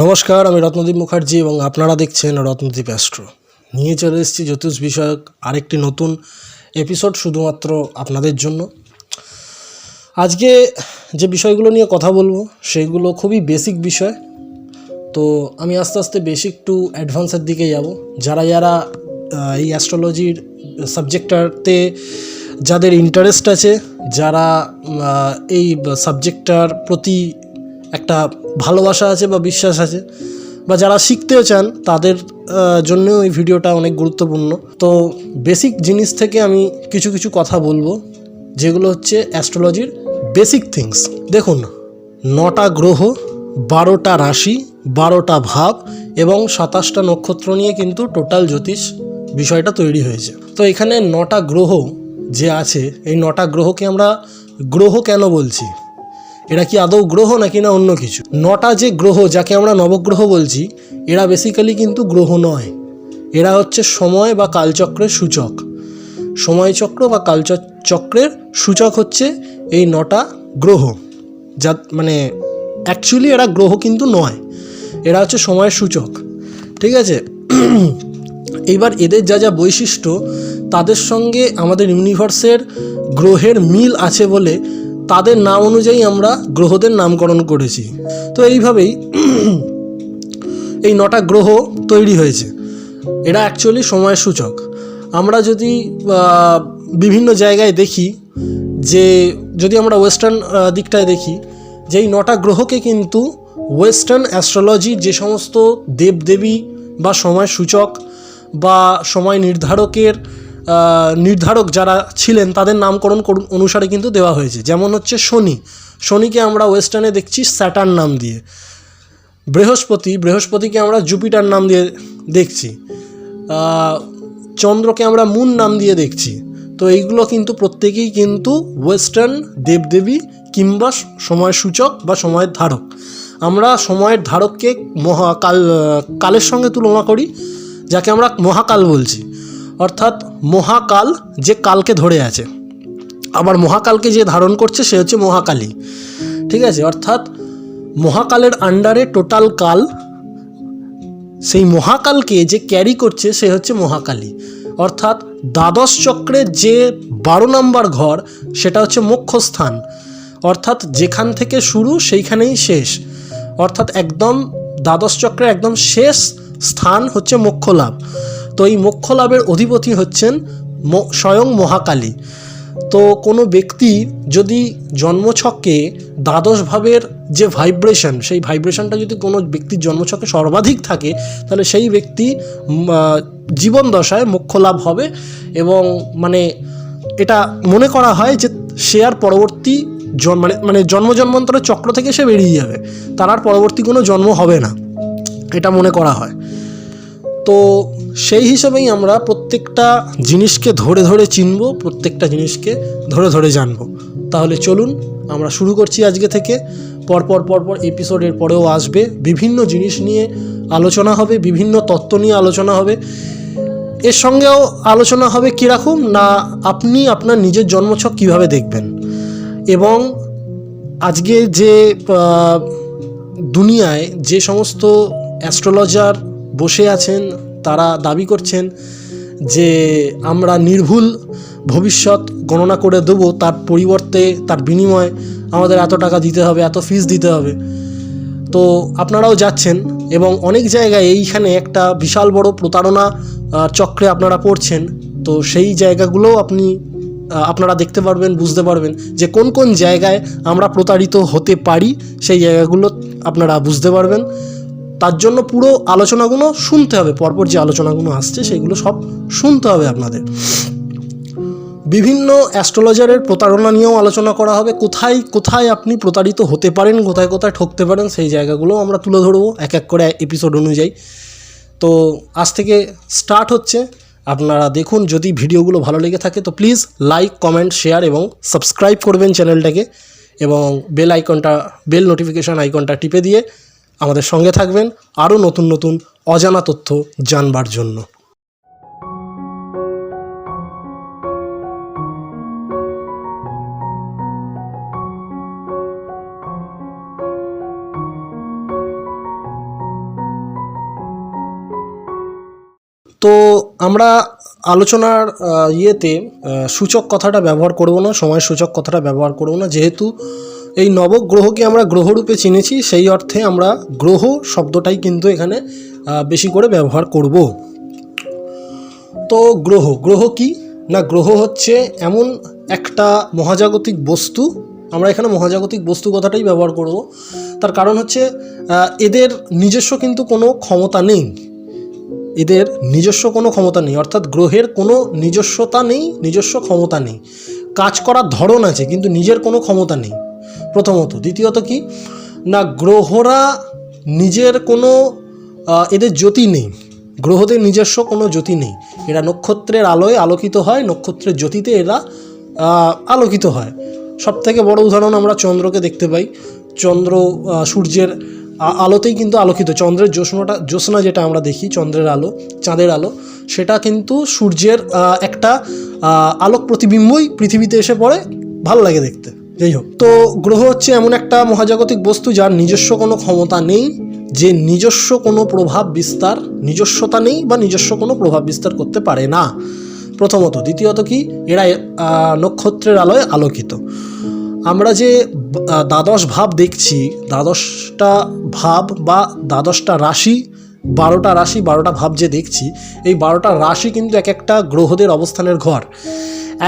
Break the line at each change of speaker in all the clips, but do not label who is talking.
নমস্কার, আমি রত্নদীপ মুখার্জি এবং আপনারা দেখছেন রত্নদীপ অ্যাস্ট্রো। নিয়ে চলে এসেছি জ্যোতিষ বিষয়ক আরেকটি নতুন এপিসোড শুধুমাত্র আপনাদের জন্য। আজকে যে বিষয়গুলো নিয়ে কথা বলবো সেগুলো খুবই বেসিক বিষয়। তো আমি আস্তে আস্তে বেসিক টু অ্যাডভান্সের দিকে যাব। যারা এই অ্যাস্ট্রোলজির সাবজেক্টটাতে যাদের ইন্টারেস্ট আছে, যারা এই সাবজেক্টটার প্রতি একটা ভালোবাসা আছে বা বিশ্বাস আছে, বা যারা শিখতেও চান, তাদের জন্যও এই ভিডিওটা অনেক গুরুত্বপূর্ণ। তো বেসিক জিনিস থেকে আমি কিছু কথা বলবো, যেগুলো হচ্ছে অ্যাস্ট্রোলজির বেসিক থিংস। দেখুন, 9টা গ্রহ, 12টা রাশি, 12টা ভাব এবং 27টা নক্ষত্র নিয়ে কিন্তু টোটাল জ্যোতিষ বিষয়টা তৈরি হয়েছে। তো এখানে 9টা গ্রহ যে আছে, এই 9টা গ্রহকে আমরা গ্রহ কেন বলছি? এরা কি আদৌ গ্রহ নাকি না অন্য কিছু? 9টা যে গ্রহ, যাকে আমরা নবগ্রহ বলছি, এরা বেসিক্যালি কিন্তু গ্রহ নয়। এরা হচ্ছে সময় বা কালচক্রের সূচক। সময়চক্র বা কালচক্রের সূচক হচ্ছে এই 9টা গ্রহ। যা মানে অ্যাকচুয়ালি এরা গ্রহ কিন্তু নয়, এরা হচ্ছে সময়ের সূচক। ঠিক আছে? এইবার এদের যা বৈশিষ্ট্য, তাদের সঙ্গে আমাদের ইউনিভার্সের গ্রহের মিল আছে বলে তাদের নাম অনুযায়ী আমরা গ্রহদের নামকরণ করেছি। তো এইভাবেই এই 9টা গ্রহ তৈরি হয়েছে। এরা অ্যাকচুয়ালি সময়ের সূচক। আমরা যদি বিভিন্ন জায়গায় দেখি, যদি আমরা ওয়েস্টার্ন দিকটায় দেখি, যে এই 9টা গ্রহকে কিন্তু ওয়েস্টার্ন অ্যাস্ট্রোলজির যে সমস্ত দেবদেবী বা সময় সূচক বা সময় নির্ধারক যারা ছিলেন, তাদের নামকরণ অনুসারে কিন্তু দেওয়া হয়েছে। যেমন হচ্ছে শনিকে আমরা ওয়েস্টার্নে দেখছি স্যাটার্ন নাম দিয়ে, বৃহস্পতিকে আমরা জুপিটার নাম দিয়ে দেখছি, চন্দ্রকে আমরা মুন নাম দিয়ে দেখছি। তো এইগুলো কিন্তু প্রত্যেকেই কিন্তু ওয়েস্টার্ন দেবদেবী কিংবা সময় সূচক বা সময়ের ধারক। আমরা সময়ের ধারককে কালের সঙ্গে তুলনা করি, যাকে আমরা মহাকাল বলছি। অর্থাৎ মহাকাল যে কালকে ধরে আছে, আবার মহাকালকে যে ধারণ করছে সে হচ্ছে মহাকালী। ঠিক আছে? অর্থাৎ মহাকালের আন্ডারে টোটাল কাল, সেই মহাকালকে যে ক্যারি করছে সে হচ্ছে মহাকালী। অর্থাৎ দ্বাদশ চক্রের যে 12 নম্বর ঘর, সেটা হচ্ছে মোক্ষস্থান। অর্থাৎ যেখান থেকে শুরু সেইখানেই শেষ। অর্থাৎ একদম দ্বাদশ চক্রের একদম শেষ স্থান হচ্ছে মোক্ষলাভ। তো এই মোক্ষলাভের অধিপতি হচ্ছেন স্বয়ং মহাকালী। তো কোনো ব্যক্তি যদি জন্মছকে দ্বাদশ ভাবের যে ভাইব্রেশন, সেই ভাইব্রেশনটা যদি কোনো ব্যক্তির জন্মছকে সর্বাধিক থাকে, তাহলে সেই ব্যক্তি জীবন দশায় মোক্ষলাভ হবে। এবং এটা মনে করা হয় যে সে আর পরবর্তী জন্মান্তরের চক্র থেকে সে বেরিয়ে যাবে, তার আর পরবর্তী কোনো জন্ম হবে না, এটা মনে করা হয়। তো সেই হিসাবেই আমরা প্রত্যেকটা জিনিসকে ধরে ধরে চিনব, প্রত্যেকটা জিনিসকে ধরে ধরে জানব। তাহলে চলুন আমরা শুরু করছি আজকে থেকে। পরপর এপিসোডের পরেও আসবে, বিভিন্ন জিনিস নিয়ে আলোচনা হবে, বিভিন্ন তত্ত্ব নিয়ে আলোচনা হবে। এর সঙ্গেও আলোচনা হবে কীরকম না, আপনি আপনার নিজের জন্মছক কীভাবে দেখবেন। এবং আজকে যে দুনিয়ায় যে সমস্ত অ্যাস্ট্রোলজার বসে আছেন, তারা দাবি করছেন যে আমরা নির্ভুল ভবিষ্যৎ গণনা করে দেবো, তার পরিবর্তে তার বিনিময়ে আমাদের এত টাকা দিতে হবে, এত ফিস দিতে হবে। তো আপনারাও যাচ্ছেন এবং অনেক জায়গায় এইখানে একটা বিশাল বড় প্রতারণা চক্রে আপনারা পড়ছেন। তো সেই জায়গাগুলোও আপনারা দেখতে পারবেন, বুঝতে পারবেন যে কোন কোন জায়গায় আমরা প্রতারিত হতে পারি, সেই জায়গাগুলো আপনারা বুঝতে পারবেন। তার জন্য পুরো আলোচনাগুলো শুনতে হবে, পরপর যে আলোচনাগুলো আসছে সেগুলো সব শুনতে হবে আপনাদের। বিভিন্ন অ্যাস্ট্রোলজারের প্রতারণা নিয়েও আলোচনা করা হবে, কোথায় কোথায় আপনি প্রতারিত হতে পারেন, কোথায় কোথায় ঠকতে পারেন, সেই জায়গাগুলোও আমরা তুলে ধরবো এক এক করে এপিসোড অনুযায়ী। তো আজ থেকে স্টার্ট হচ্ছে। আপনারা দেখুন, যদি ভিডিওগুলো ভালো লেগে থাকে তো প্লিজ লাইক, কমেন্ট, শেয়ার এবং সাবস্ক্রাইব করবেন চ্যানেলটাকে, এবং বেল নোটিফিকেশান আইকনটা টিপে দিয়ে আমাদের সঙ্গে থাকবেন আরও নতুন নতুন অজানা তথ্য জানবার জন্য। তো আমরা আলোচনার ইয়েতে সূচক কথাটা ব্যবহার করব না, সময় সূচক কথাটা ব্যবহার করব না, যেহেতু এই নবগ্রহকে আমরা গ্রহরূপে চিনেছি, সেই অর্থে আমরা গ্রহ শব্দটাই কিন্তু এখানে বেশি করে ব্যবহার করব। তো গ্রহ কি না, গ্রহ হচ্ছে এমন একটা মহাজাগতিক বস্তু, আমরা এখানে মহাজাগতিক বস্তু কথাটাই ব্যবহার করব। তার কারণ হচ্ছে এদের নিজস্ব কিন্তু কোনো ক্ষমতা নেই, এদের নিজস্ব কোনো ক্ষমতা নেই, অর্থাৎ গ্রহের কোনো নিজস্বতা নেই, নিজস্ব ক্ষমতা নেই। কাজ করার ধরন আছে কিন্তু নিজের কোনো ক্ষমতা নেই প্রথমত। দ্বিতীয়ত কি না, গ্রহরা নিজের কোনো এদের জ্যোতি নেই, গ্রহদের নিজস্ব কোনো জ্যোতি নেই। এরা নক্ষত্রের আলোয় আলোকিত হয়, নক্ষত্রের জ্যোতিতে এরা আলোকিত হয়। সবথেকে বড় উদাহরণ আমরা চন্দ্রকে দেখতে পাই। চন্দ্র সূর্যের আলোতেই কিন্তু আলোকিত। চন্দ্রের জ্যোৎস্না যেটা আমরা দেখি, চন্দ্রের আলো, চাঁদের আলো, সেটা কিন্তু সূর্যের একটা আলোক প্রতিবিম্বই পৃথিবীতে এসে পড়ে, ভালো লাগে দেখতে। যাই হোক, তো গ্রহ হচ্ছে এমন একটা মহাজাগতিক বস্তু যার নিজস্ব কোনো ক্ষমতা নেই, যে নিজস্ব কোনো প্রভাব বিস্তার, নিজস্বতা নেই বা নিজস্ব কোনো প্রভাব বিস্তার করতে পারে না প্রথমত। দ্বিতীয়ত কি, এরা নক্ষত্রের আলোয় আলোকিত। আমরা যে দ্বাদশ ভাব দেখছি, দ্বাদশটা ভাব বা দ্বাদশটা রাশি, 12টা রাশি 12টা ভাব যে দেখছি, এই 12টা রাশি কিন্তু এক একটা গ্রহদের অবস্থানের ঘর।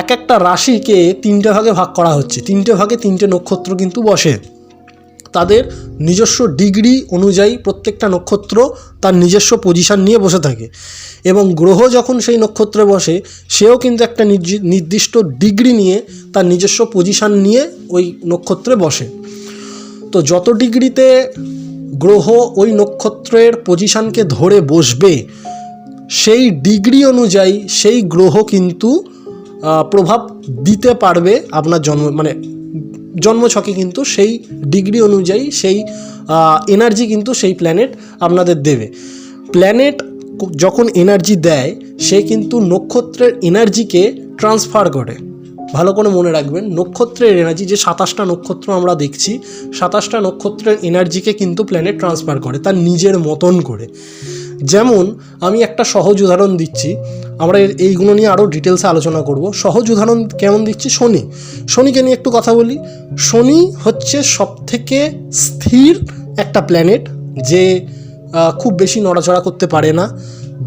এক একটা রাশিকে 3টে ভাগে ভাগ করা হচ্ছে, 3টে ভাগে 3টে নক্ষত্র কিন্তু বসে। তাদের নিজস্ব ডিগ্রি অনুযায়ী প্রত্যেকটা নক্ষত্র তার নিজস্ব পজিশান নিয়ে বসে থাকে, এবং গ্রহ যখন সেই নক্ষত্রে বসে সেও কিন্তু একটা নির্দিষ্ট ডিগ্রি নিয়ে তার নিজস্ব পজিশান নিয়ে ওই নক্ষত্রে বসে। তো যত ডিগ্রিতে গ্রহ ওই নক্ষত্রের পজিশানকে ধরে বসবে, সেই ডিগ্রি অনুযায়ী সেই গ্রহ কিন্তু প্রভাব দিতে পারবে আপনার জন্মছকে, কিন্তু সেই ডিগ্রি অনুযায়ী সেই এনার্জি কিন্তু সেই প্ল্যানেট আপনাদের দেবে। প্ল্যানেট যখন এনার্জি দেয়, সে কিন্তু নক্ষত্রের এনার্জিকে ট্রান্সফার করে। ভালো করে মনে রাখবেন, নক্ষত্রের এনার্জি, যে 27টা নক্ষত্র আমরা দেখছি, 27টা নক্ষত্রের এনার্জিকে কিন্তু প্ল্যানেট ট্রান্সফার করে তার নিজের মতন করে। যেমন আমি একটা সহজ উদাহরণ দিচ্ছি, আমরা এইগুলো নিয়ে আরও ডিটেলসে আলোচনা করব। সহজ উদাহরণ কেমন দিচ্ছি, শনিকে নিয়ে একটু কথা বলি। শনি হচ্ছে সবথেকে স্থির একটা প্ল্যানেট, যে খুব বেশি নড়াচড়া করতে পারে না,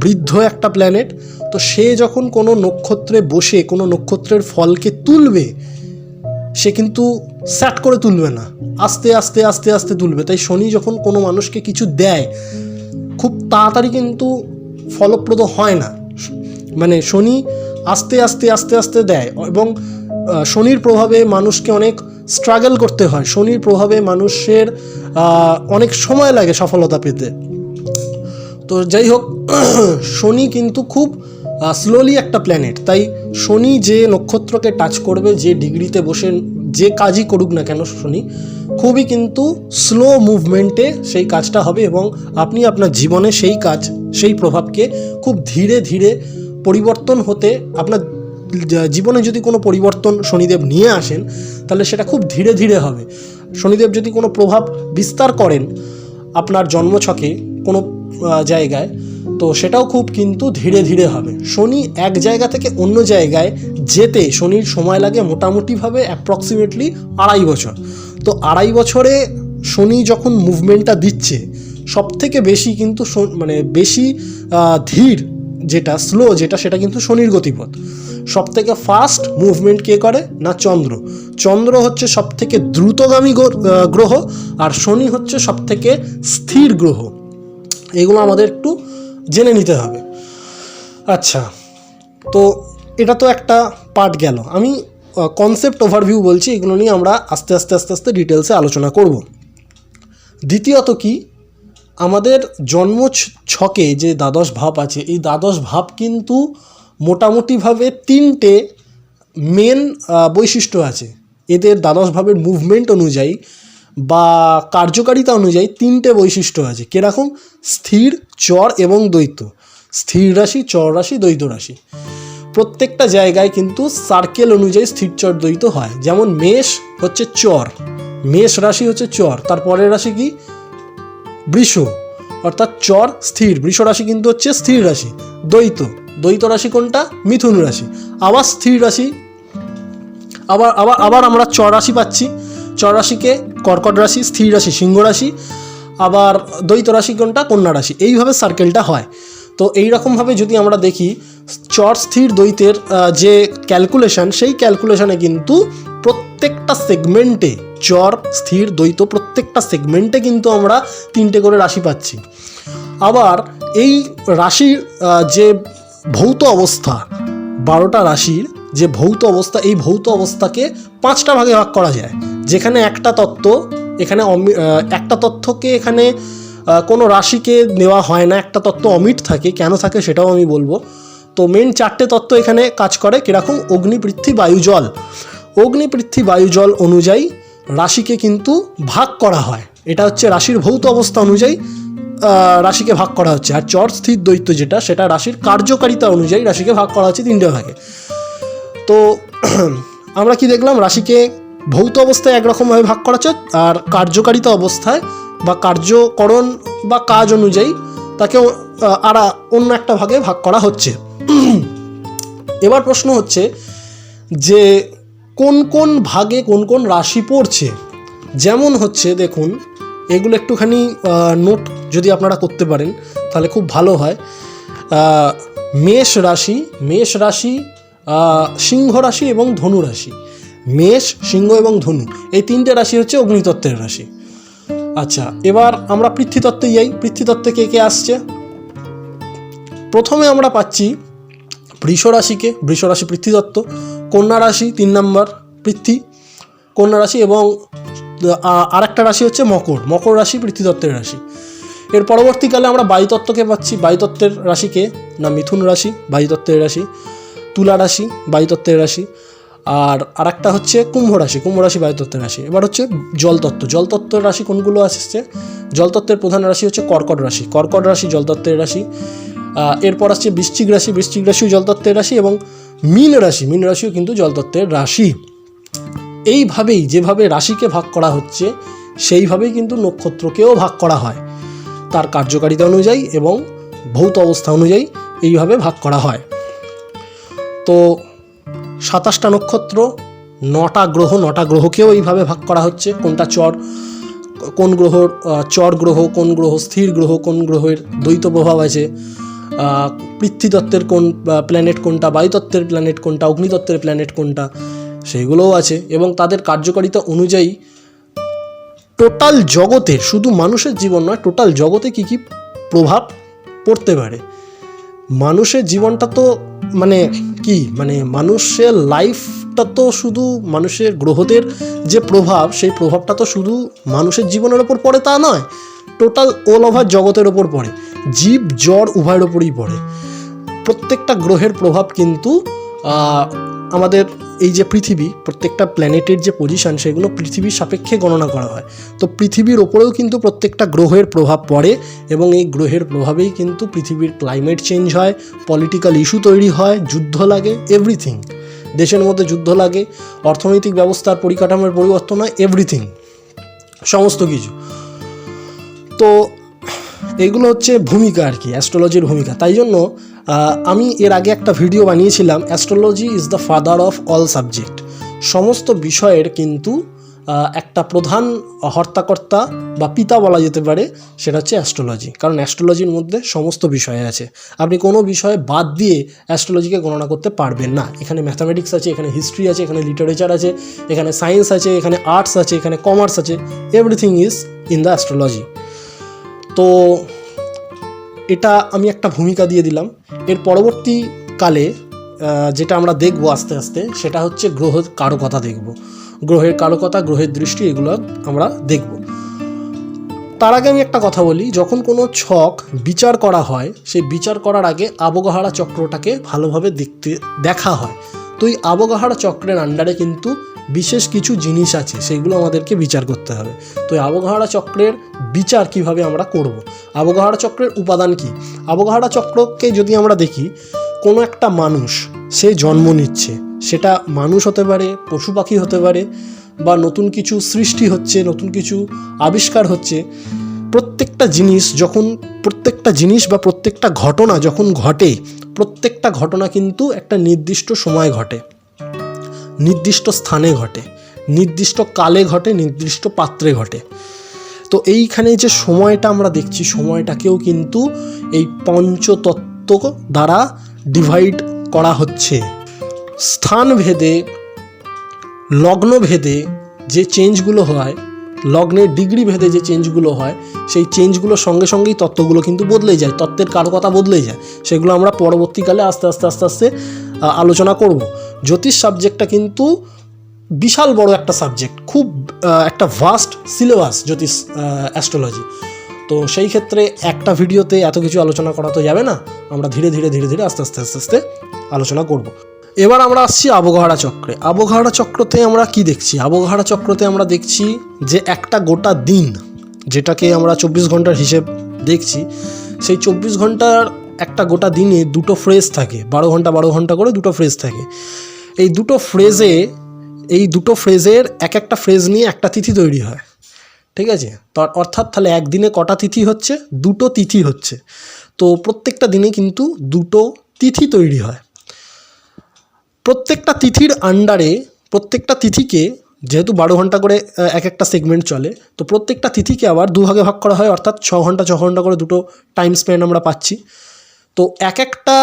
বৃদ্ধ একটা প্ল্যানেট। তো সে যখন কোনো নক্ষত্রে বসে কোনো নক্ষত্রের ফলকে তুলবে, সে কিন্তু স্যাট করে তুলবে না, আস্তে আস্তে আস্তে আস্তে তুলবে। তাই শনি যখন কোনো মানুষকে কিছু দেয়, খুব তাড়াতাড়ি কিন্তু ফলপ্রদ হয় না। শনি আস্তে আস্তে আস্তে আস্তে দেয়, এবং শনির প্রভাবে মানুষকে অনেক স্ট্রাগল করতে হয়, শনির প্রভাবে মানুষের অনেক সময় লাগে সফলতা পেতে। তো যাই হোক, শনি কিন্তু খুব স্লোলি একটা প্ল্যানেট। তাই শনি যে নক্ষত্রকে টাচ করবে, যে ডিগ্রিতে বসে যে কাজই করুক না কেন, শনি খুবই কিন্তু স্লো মুভমেন্টে সেই কাজটা হবে, এবং আপনি আপনার জীবনে সেই কাজ, সেই প্রভাবকে খুব ধীরে ধীরে পরিবর্তন হতে, আপনার জীবনে যদি কোনো পরিবর্তন শনিদেব নিয়ে আসেন, তাহলে সেটা খুব ধীরে ধীরে হবে। শনিদেব যদি কোনো প্রভাব বিস্তার করেন আপনার জন্মছকে কোনো জায়গায়, তো সেটাও খুব কিন্তু ধীরে ধীরে হবে। শনি এক জায়গা থেকে অন্য জায়গায় যেতে শনির সময় লাগে মোটামুটিভাবে অ্যাপ্রক্সিমেটলি 2.5 বছর। তো 2.5 বছরে শনি যখন মুভমেন্টটা দিচ্ছে, সবথেকে বেশি কিন্তু বেশি ধীর যেটা, স্লো যেটা, সেটা কিন্তু শনির গতিপথ। সবথেকে ফাস্ট মুভমেন্ট কে করে না, চন্দ্র হচ্ছে সবথেকে দ্রুতগামী গ্রহ, আর শনি হচ্ছে সবথেকে স্থির গ্রহ। এগুলো আমাদের একটু জেনে নিতে হবে। আচ্ছা, তো এটা তো একটা পার্ট গেল, আমি কনসেপ্ট ওভারভিউ বলছি, এগুলো নিয়ে আমরা আস্তে আস্তে আস্তে আস্তে ডিটেলসে আলোচনা করব। দ্বিতীয়ত কি, আমাদের জন্ম ছকে যে দ্বাদশ ভাব আছে, এই দ্বাদশ ভাব কিন্তু মোটামুটিভাবে 3টে মেন বৈশিষ্ট্য আছে। এদের দ্বাদশ ভাবের মুভমেন্ট অনুযায়ী বা কার্যকারিতা অনুযায়ী 3টে বৈশিষ্ট্য আছে। কীরকম? স্থির, চর এবং দ্বৈত। স্থির রাশি, চর রাশি, দ্বৈত রাশি। প্রত্যেকটা জায়গায় কিন্তু সার্কেল অনুযায়ী স্থির, চর, দ্বৈত হয়। যেমন মেষ হচ্ছে চর, মেষ রাশি হচ্ছে চর, তার পরের রাশি কি? বৃষ, অর্থাৎ চর স্থির। বৃষ রাশি কিন্তু হচ্ছে স্থির রাশি। দ্বৈত রাশি কোনটা? মিথুন রাশি। আবার স্থির রাশি, আবার আবার আবার আমরা চর রাশি পাচ্ছি। চর রাশিকে কর্কট রাশি, স্থির রাশি সিংহ রাশি, আবার দ্বৈত রাশি কোনটা? কন্যা রাশি। এইভাবে সার্কেলটা হয়। তো এইরকমভাবে যদি আমরা দেখি চর স্থির দ্বৈতের যে ক্যালকুলেশন, সেই ক্যালকুলেশনে কিন্তু প্রত্যেকটা সেগমেন্টে চর স্থির দ্বৈত প্রত্যেকটা সেগমেন্টে কিন্তু আমরা 3টে করে রাশি পাচ্ছি। আবার এই রাশির যে ভৌত অবস্থা, 12টা রাশির যে ভৌত অবস্থা, এই ভৌত অবস্থাকে 5টা ভাগে ভাগ করা যায়। যেখানে একটা তত্ত্ব, এখানে একটা তথ্যকে এখানে কোনো রাশিকে নেওয়া হয় না, একটা তত্ত্ব অমিট থাকে। কেন থাকে সেটাও আমি বলবো। তো মেন 4টে তত্ত্ব এখানে কাজ করে। কীরকম? অগ্নি, পৃথ্বী, বায়ু, জল। অগ্নি, পৃথ্বী, বায়ু, জল অনুযায়ী রাশিকে কিন্তু ভাগ করা হয়। এটা হচ্ছে রাশির ভৌত অবস্থা অনুযায়ী রাশিকে ভাগ করা হচ্ছে। আর চর স্থির দ্বৈত যেটা, সেটা রাশির কার্যকারিতা অনুযায়ী রাশিকে ভাগ করা হচ্ছে 3টে ভাগে। তো আমরা কি দেখলাম? রাশিকে ভৌত অবস্থায় একরকমভাবে ভাগ করা হচ্ছে, আর কার্যকারিতা অবস্থায় বা কার্যকরণ বা কাজ অনুযায়ী তাকে অন্য একটা ভাগে ভাগ করা হচ্ছে। এবার প্রশ্ন হচ্ছে যে কোন কোন ভাগে কোন কোন রাশি পড়ছে। যেমন হচ্ছে দেখুন, এগুলো একটুখানি নোট যদি আপনারা করতে পারেন তাহলে খুব ভালো হয়। মেষ রাশি, সিংহ রাশি এবং ধনু রাশি। মেষ, সিংহ এবং ধনু, এই 3টে রাশি হচ্ছে অগ্নিতত্ত্বের রাশি। আচ্ছা, এবার আমরা পৃথ্বীতত্ত্বে যাই। পৃথ্বীতত্ত্বে কে কে আসছে? প্রথমে আমরা পাচ্ছি বৃষ রাশিকে, বৃষ রাশি পৃথ্বীতত্ত্ব। কন্যা রাশি 3 নম্বর পৃথ্বী, কন্যা রাশি। এবং আরেকটা রাশি হচ্ছে মকর রাশি পৃথ্বীতত্ত্বের রাশি। এর পরবর্তীকালে আমরা বায়ুতত্ত্বকে পাচ্ছি। বায়ুতত্ত্বের রাশিকে না মিথুন রাশি, বায়ুতত্ত্বের রাশি। তুলা রাশি, বায়ুতত্ত্বের রাশি। আর আরেকটা হচ্ছে কুম্ভ রাশি বায়ুতত্ত্বের রাশি। এবার হচ্ছে জলতত্ত্বের রাশি কোনগুলো আসছে? জলতত্ত্বের প্রধান রাশি হচ্ছে কর্কট রাশি জলতত্ত্বের রাশি। এরপর আসছে বৃশ্চিক রাশিও জলতত্ত্বের রাশি, এবং মীন রাশিও কিন্তু জলতত্ত্বের রাশি। এইভাবেই যেভাবে রাশিকে ভাগ করা হচ্ছে সেইভাবেই কিন্তু নক্ষত্রকেও ভাগ করা হয়, তার কার্যকারিতা অনুযায়ী এবং ভৌত অবস্থা অনুযায়ী এইভাবে ভাগ করা হয়। তো 27টা নক্ষত্র, 9টা গ্রহকেও এইভাবে ভাগ করা হচ্ছে। কোনটা কোন গ্রহর চর গ্রহ, কোন গ্রহ স্থির গ্রহ, কোন গ্রহের দ্বৈত প্রভাব আছে, পৃথ্বীতত্ত্বের কোন প্ল্যানেট কোনটা, বায়ুতত্ত্বের প্ল্যানেট কোনটা, অগ্নিতত্ত্বের প্ল্যানেট কোনটা, সেইগুলোও আছে। এবং তাদের কার্যকারিতা অনুযায়ী টোটাল জগতে, শুধু মানুষের জীবন নয়, টোটাল জগতে কী কী প্রভাব পড়তে পারে। মানুষের জীবনটা তো মানুষের লাইফটা তো শুধু মানুষের গ্রহদের যে প্রভাব, সেই প্রভাবটা তো শুধু মানুষের জীবনের ওপর পড়ে তা নয়, টোটাল অল ওভার জগতের ওপর পড়ে। জীব জড় উভয়ের ওপরই পড়ে। প্রত্যেকটা গ্রহের প্রভাব কিন্তু আমাদের এই যে পৃথিবী, প্রত্যেকটা প্ল্যানেটের যে পজিশন, সেগুলো পৃথিবীর সাপেক্ষে গণনা করা হয়। তো পৃথিবীর ওপরেও কিন্তু প্রত্যেকটা গ্রহের প্রভাব পড়ে, এবং এই গ্রহের প্রভাবেই কিন্তু পৃথিবীর ক্লাইমেট চেঞ্জ হয়, পলিটিক্যাল ইস্যু তৈরি হয়, যুদ্ধ লাগে, এভরিথিং। দেশের মধ্যে যুদ্ধ লাগে, অর্থনৈতিক ব্যবস্থার পরিকাঠামোর পরিবর্তন হয়, এভরিথিং, সমস্ত কিছু। তো এইগুলো হচ্ছে ভূমিকা আর কি, অ্যাস্ট্রোলজির ভূমিকা। তাই জন্য আমি এর আগে একটা ভিডিও বানিয়েছিলাম, astrology is the father of all subject. সমস্ত বিষয়ের কিন্তু একটা প্রধান হর্তাকর্তা বা পিতা বলা যেতে পারে, সেটা হচ্ছে অ্যাস্ট্রোলজি। কারণ অ্যাস্ট্রোলজির মধ্যে সমস্ত বিষয় আছে, আপনি কোনো বিষয়ে বাদ দিয়ে অ্যাস্ট্রোলজিকে গণনা করতে পারবেন না। এখানে ম্যাথামেটিক্স আছে, এখানে হিস্ট্রি আছে, এখানে লিটারেচার আছে, এখানে সায়েন্স আছে, এখানে আর্টস আছে, এখানে কমার্স আছে, everything is in the astrology. তো এটা আমি একটা ভূমিকা দিয়ে দিলাম। এর পরবর্তীকালে যেটা আমরা দেখব আস্তে আস্তে, সেটা হচ্ছে গ্রহের কারকতা দেখব, গ্রহের কারকতা, গ্রহের দৃষ্টি, এগুলো আমরা দেখব। তার আগে আমি একটা কথা বলি, যখন কোনো ছক বিচার করা হয়, সেই বিচার করার আগে আবগাহারা চক্রটাকে ভালোভাবে দেখা হয়। তো এই আবগাহারা চক্রের আন্ডারে কিন্তু বিশেষ কিছু জিনিস আছে, সেগুলো আমাদেরকে বিচার করতে হবে। তো এই আবগাহারা চক্রের বিচার কিভাবে আমরা করব, আবগাহারা চক্রের উপাদান কি? আবগাহারা চক্রকে যদি আমরা দেখি, কোনো একটা মানুষ সে জন্ম নিচ্ছে, সেটা মানুষ হতে পারে, পশু পাখি হতে পারে, বা নতুন কিছু সৃষ্টি হচ্ছে, নতুন কিছু আবিষ্কার হচ্ছে, প্রত্যেকটা জিনিস বা প্রত্যেকটা ঘটনা যখন ঘটে, প্রত্যেকটা ঘটনা কিন্তু একটা নির্দিষ্ট সময় ঘটে, নির্দিষ্ট স্থানে ঘটে, নির্দিষ্ট কালে ঘটে, নির্দিষ্ট পাত্রে ঘটে। তো এইখানে যে সময়টা আমরা দেখছি, সময়টাকেও কিন্তু এই পঞ্চতত্ত্ব দ্বারা ডিভাইড করা হচ্ছে। স্থান ভেদে, লগ্ন ভেদে যে চেঞ্জগুলো হয়, লগ্নের ডিগ্রি ভেদে যে চেঞ্জগুলো হয়, সেই চেঞ্জগুলোর সঙ্গে সঙ্গেই তত্ত্বগুলো কিন্তু বদলে যায়, তত্ত্বের কারকতা বদলে যায়। সেগুলো আমরা পরবর্তীকালে আস্তে আস্তে আলোচনা করব। জ্যোতিষ সাবজেক্টটা কিন্তু বিশাল বড় একটা সাবজেক্ট, খুব একটা ভাস্ট সিলেবাস জ্যোতিষ অ্যাস্ট্রোলজি। তো সেই ক্ষেত্রে একটা ভিডিওতে এত কিছু আলোচনা করা তো যাবে না, আমরা ধীরে ধীরে আস্তে আস্তে আলোচনা করব। এবার আমরা আসছি আবহাওয়া চক্রে। আবহাওয়া চক্রতে আমরা কি দেখছি? আবহাওয়া চক্রতে আমরা দেখছি যে একটা গোটা দিন, যেটাকে আমরা 24 ঘন্টার হিসেব দেখছি, সেই 24 ঘন্টার একটা গোটা দিনে দুটো ফ্রেজ থাকে, 12 ঘন্টা করে দুটো ফ্রেজ থাকে। এই দুটো ফ্রেজের এক একটা ফ্রেজ নিয়ে একটা তিথি তৈরি হয়, ঠিক আছে? তো অর্থাৎ তাহলে একদিনে কটা তিথি হচ্ছে? দুটো তিথি হচ্ছে। তো প্রত্যেকটা দিনে কিন্তু দুটো তিথি তৈরি হয়। প্রত্যেকটা তিথির আন্ডারে, প্রত্যেকটা তিথিকে যেহেতু 12 ঘন্টা করে এক একটা সেগমেন্ট চলে, তো প্রত্যেকটা তিথিকে আবার দুভাগে ভাগ করা হয়, অর্থাৎ 6 ঘন্টা করে দুটো টাইম স্প্যান আমরা পাচ্ছি। তো এক একটা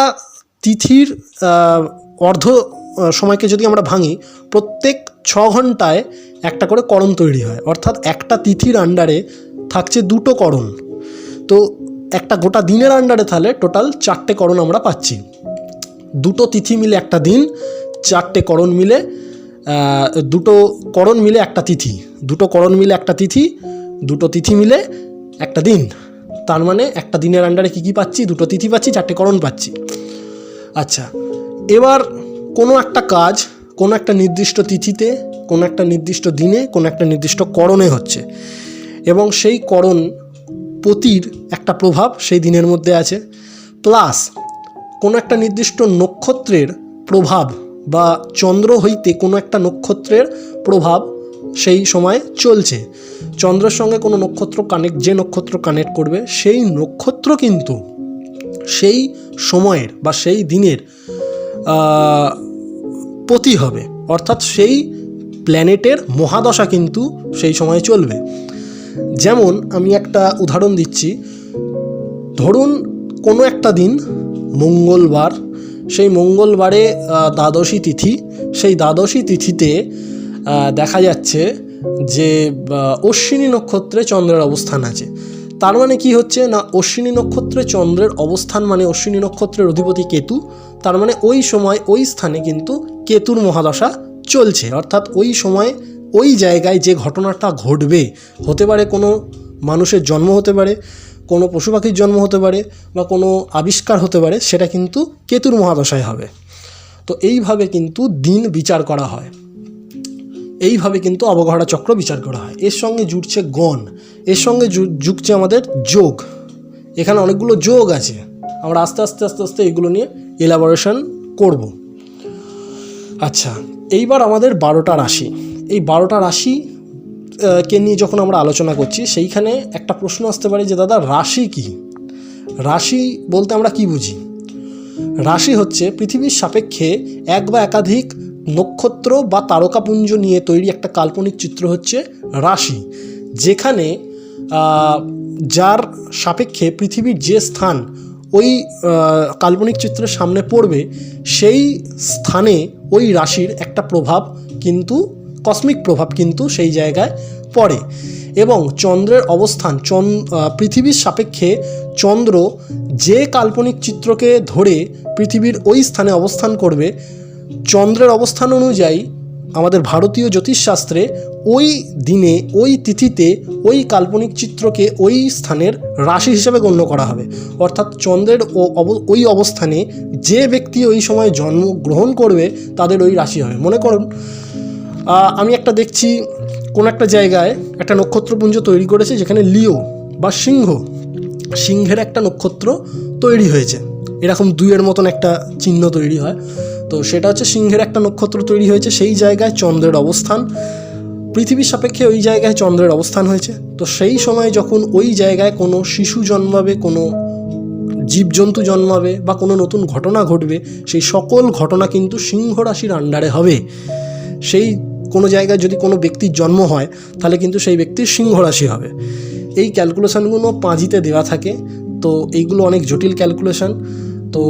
তিথির অর্ধ সময়কে যদি আমরা ভাঙি, প্রত্যেক 6 ঘন্টায় একটা করে করণ তৈরি হয়, অর্থাৎ একটা তিথির আন্ডারে থাকছে দুটো করণ। তো একটা গোটা দিনের আন্ডারে তাহলে টোটাল 4টে করণ আমরা পাচ্ছি। দুটো তিথি মিলে একটা দিন, 4টে করণ মিলে, দুটো করণ মিলে একটা তিথি, দুটো করণ মিলে একটা তিথি, দুটো তিথি মিলে একটা দিন। তার মানে একটা দিনের আন্ডারে কী পাচ্ছি? দুটো তিথি পাচ্ছি, 4টে করণ পাচ্ছি। আচ্ছা, এবার কোনো একটা কাজ কোনো একটা নির্দিষ্ট তিথিতে, কোনো একটা নির্দিষ্ট দিনে, কোনো একটা নির্দিষ্ট করণে হচ্ছে, এবং সেই করণ পতির একটা প্রভাব সেই দিনের মধ্যে আছে, প্লাস কোনো একটা নির্দিষ্ট নক্ষত্রের প্রভাব বা চন্দ্র হইতে কোনো একটা নক্ষত্রের প্রভাব সেই সময় চলছে। চন্দ্রের সঙ্গে কোনো নক্ষত্র যে নক্ষত্র কানেক্ট করবে, সেই নক্ষত্র কিন্তু সেই সময়ের বা সেই দিনের পতি হবে, অর্থাৎ সেই প্ল্যানেটের মহাদশা কিন্তু সেই সময় চলবে। যেমন আমি একটা উদাহরণ দিচ্ছি, ধরুন কোনো একটা দিন মঙ্গলবার, সেই মঙ্গলবারে দ্বাদশী তিথি, সেই দ্বাদশী তিথিতে দেখা যাচ্ছে যে অশ্বিনী নক্ষত্রে চন্দ্রের অবস্থান আছে। তার মানে কি হচ্ছে না, অশ্বিনী নক্ষত্রে চন্দ্রের অবস্থান মানে অশ্বিনী নক্ষত্রের অধিপতি কেতু, তার মানে ওই সময় ওই স্থানে কিন্তু কেতুর মহাদশা চলছে। অর্থাৎ ওই সময় ওই জায়গায় যে ঘটনাটা ঘটবে, হতে পারে কোনো মানুষের জন্ম হতে পারে, কোনো পশু পাখির জন্ম হতে পারে, বা কোনো আবিষ্কার হতে পারে, সেটা কিন্তু কেতুর মহাদশায় হবে। তো এইভাবে কিন্তু দিন বিচার করা হয়, এইভাবে কিন্তু অবগাহরা চক্র বিচার করা হয়। এর সঙ্গে জুড়ছে গণ, এর সঙ্গে যুগছে আমাদের যোগ। এখানে অনেকগুলো যোগ আছে, আমরা আস্তে আস্তে এগুলো নিয়ে এলাবোরেশন করব। আচ্ছা, এইবার আমাদের 12টা রাশি, এই 12টা রাশি কে নিয়ে যখন আমরা আলোচনা করছি, সেইখানে একটা প্রশ্ন আসতে পারে যে দাদা রাশি কি? রাশি বলতে আমরা কি বুঝি? রাশি হচ্ছে পৃথিবীর সাপেক্ষে এক বা একাধিক নক্ষত্র বা তারকাপুঞ্জ নিয়ে তৈরি একটা কাল্পনিক চিত্র হচ্ছে রাশি, যেখানে যার সাপেক্ষে পৃথিবীর যে স্থান ওই কাল্পনিক চিত্রের সামনে পড়বে, সেই স্থানে ওই রাশির একটা প্রভাব কিন্তু, কসমিক প্রভাব কিন্তু সেই জায়গায় পড়ে। এবং চন্দ্রের অবস্থান, পৃথিবীর সাপেক্ষে চন্দ্র যে কাল্পনিক চিত্রকে ধরে পৃথিবীর ওই স্থানে অবস্থান করবে, চন্দ্রের অবস্থান অনুযায়ী আমাদের ভারতীয় জ্যোতিষশাস্ত্রে ওই দিনে ওই তিথিতে ওই কাল্পনিক চিত্রকে ওই স্থানের রাশি হিসেবে গণ্য করা হবে। অর্থাৎ চন্দ্রের ওই অবস্থানে যে ব্যক্তি ওই সময় জন্মগ্রহণ করবে তাদের ওই রাশি হবে। মনে করুন আমি একটা দেখছি কোনো একটা জায়গায় একটা নক্ষত্রপুঞ্জ তৈরি করেছে, যেখানে লিও বা সিংহের একটা নক্ষত্র তৈরি হয়েছে, এরকম 2-এর মতন একটা চিহ্ন তৈরি হয়। তো সেটা হচ্ছে সিংহের একটা নক্ষত্র তৈরি হয়েছে, সেই জায়গায় চন্দ্রের অবস্থান পৃথিবীর সাপেক্ষে ওই জায়গায় চন্দ্রের অবস্থান হয়েছে। তো সেই সময় যখন ওই জায়গায় কোনো শিশু জন্মাবে, কোনো জীবজন্তু জন্মাবে বা কোনো নতুন ঘটনা ঘটবে, সেই সকল ঘটনা কিন্তু সিংহ রাশির আন্ডারে হবে। সেই কোনো জায়গায় যদি কোনো ব্যক্তির জন্ম হয় তাহলে কিন্তু সেই ব্যক্তির সিংহ রাশি হবে। এই ক্যালকুলেশানগুলো পাঁজিতে দেওয়া থাকে। তো এইগুলো অনেক জটিল ক্যালকুলেশান। তো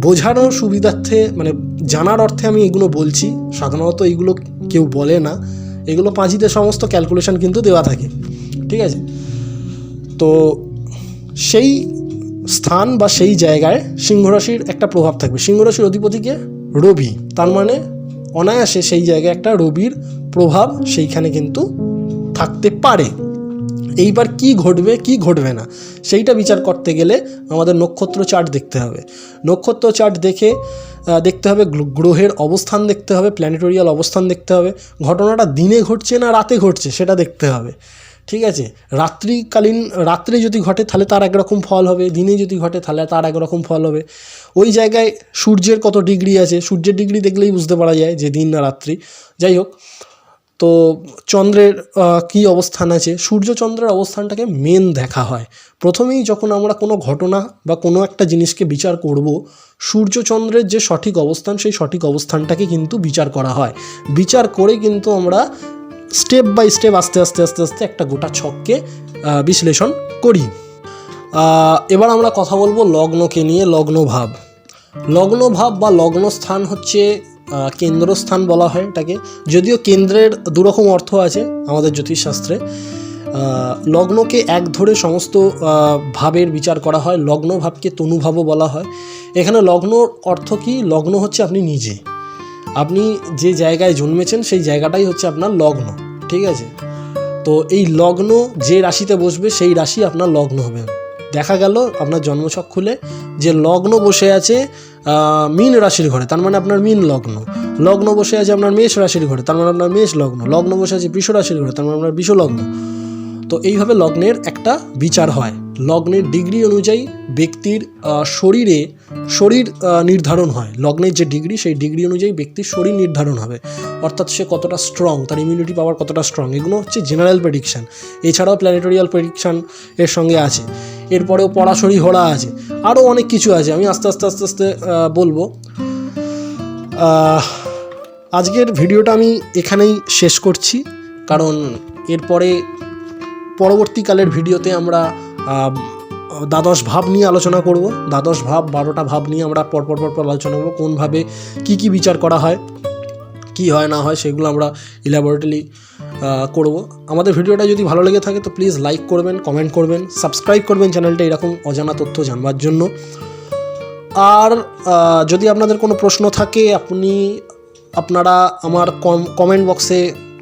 বোঝানোর সুবিধার্থে, মানে জানার অর্থে আমি এগুলো বলছি। সাধারণত এইগুলো কেউ বলে না, এগুলো পাঁজিতে সমস্ত ক্যালকুলেশান কিন্তু দেওয়া থাকে, ঠিক আছে। তো সেই স্থান বা সেই জায়গায় সিংহরাশির একটা প্রভাব থাকবে। সিংহরাশির অধিপতিকে রবি, তার মানে অনায়াসে সেই জায়গায় একটা রবির প্রভাব সেইখানে কিন্তু থাকতে পারে। এইবার কি ঘটবে কি ঘটবে না সেইটা বিচার করতে গেলে আমাদের নক্ষত্র চার্ট দেখতে হবে। নক্ষত্র চার্ট দেখতে হবে, গ্রহের অবস্থান দেখতে হবে, প্ল্যানেটোরিয়াল অবস্থান দেখতে হবে। ঘটনাটা দিনে ঘটছে না রাতে ঘটছে সেটা দেখতে হবে, ঠিক আছে। রাত্রে যদি ঘটে তাহলে তার একরকম ফল হবে, দিনে যদি ঘটে তাহলে তার একরকম ফল হবে। ওই জায়গায় সূর্যের কত ডিগ্রি আছে, সূর্যের ডিগ্রি দেখলেই বুঝতে পারা যায় যে দিন না রাত্রি। যাই হোক, তো চন্দ্রের কি অবস্থান আছে, সূর্য চন্দ্রের অবস্থানটাকে মেন দেখা হয়। প্রথমেই যখন আমরা কোনো ঘটনা বা কোনো একটা জিনিসকে বিচার করব, সূর্য চন্দ্রের যে সঠিক অবস্থান সেই সঠিক অবস্থানটাকে কিন্তু বিচার করা হয়। বিচার করে কিন্তু আমরা স্টেপ বাই স্টেপ আস্তে আস্তে আস্তে আস্তে একটা গোটা ছককে বিশ্লেষণ করি। এবার আমরা কথা বলবো লগ্নকে নিয়ে। লগ্নভাব বা লগ্নস্থান হচ্ছে কেন্দ্রস্থান বলা হয় এটাকে। যদিও কেন্দ্রের দুরকম অর্থ আছে আমাদের জ্যোতিষশাস্ত্রে। লগ্নকে এক ধরে সমস্ত ভাবের বিচার করা হয়। লগ্ন ভাবকে তনুভাবও বলা হয়। এখানে লগ্ন অর্থ কি? লগ্ন হচ্ছে আপনি নিজে, আপনি যে জায়গায় জন্মেছেন সেই জায়গাটাই হচ্ছে আপনার লগ্ন, ঠিক আছে। তো এই লগ্ন যে রাশিতে বসবে সেই রাশি আপনার লগ্ন হবে। দেখা গেল আপনার জন্মছক খুলে যে লগ্ন বসে আছে মীন রাশির ঘরে, তার মানে আপনার মীন লগ্ন। লগ্ন বসে আছে আপনার মেষ রাশির ঘরে, তার মানে আপনার মেষ লগ্ন। লগ্ন বসে আছে বৃষ রাশির ঘরে, তার মানে আপনার বৃষ লগ্ন। তো এইভাবে লগ্নের একটা বিচার হয়। লগ্নের ডিগ্রি অনুযায়ী ব্যক্তির শরীর নির্ধারণ হয়। লগ্নের যে ডিগ্রি সেই ডিগ্রি অনুযায়ী ব্যক্তির শরীর নির্ধারণ হবে, অর্থাৎ সে কতটা স্ট্রং, তার ইমিউনিটি পাওয়ার কতটা স্ট্রং। এগুলো হচ্ছে জেনারেল প্রেডিকশান। এছাড়াও প্ল্যানেটোরিয়াল প্রেডিকশান এর সঙ্গে আছে। এরপরেও পরাশরী হোড়া আছে, আরও অনেক কিছু আছে। আমি আস্তে আস্তে বলবো। আজকের ভিডিওটা আমি এখানেই শেষ করছি, কারণ এরপরে পরবর্তীকালের ভিডিওতে আমরা দ্বাদশ ভাব নিয়ে আলোচনা করব। দ্বাদশ ভাব 12টা ভাব নিয়ে আমরা পরপর আলোচনা করব। কোনভাবে কি বিচার করা হয়, কি হয় না হয়, সেগুলো আমরা ইলাবোরেটলি করব। আমাদের ভিডিওটা যদি ভালো লেগে থাকে তো প্লিজ লাইক করবেন, কমেন্ট করবেন, সাবস্ক্রাইব করবেন চ্যানেলটা এরকম অজানা তথ্য জানবার জন্য। আর যদি আপনাদের কোনো প্রশ্ন থাকে আপনারা আমার কমেন্ট বক্সে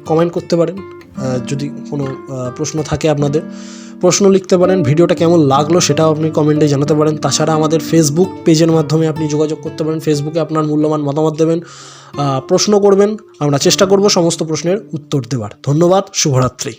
কমেন্ট করতে পারেন। যদি কোনো প্রশ্ন থাকে আপনাদের, প্রশ্ন লিখতে পারেন। ভিডিওটা কেমন লাগলো সেটাও আপনি কমেন্টে জানাতে পারেন। তাছাড়া আমাদের ফেসবুক পেজের মাধ্যমে আপনি যোগাযোগ করতে পারেন। ফেসবুকে আপনার মূল্যবান মতামত দেবেন, প্রশ্ন করবেন। আমরা চেষ্টা করব সমস্ত প্রশ্নের উত্তর দেওয়ার। ধন্যবাদ, শুভরাত্রি।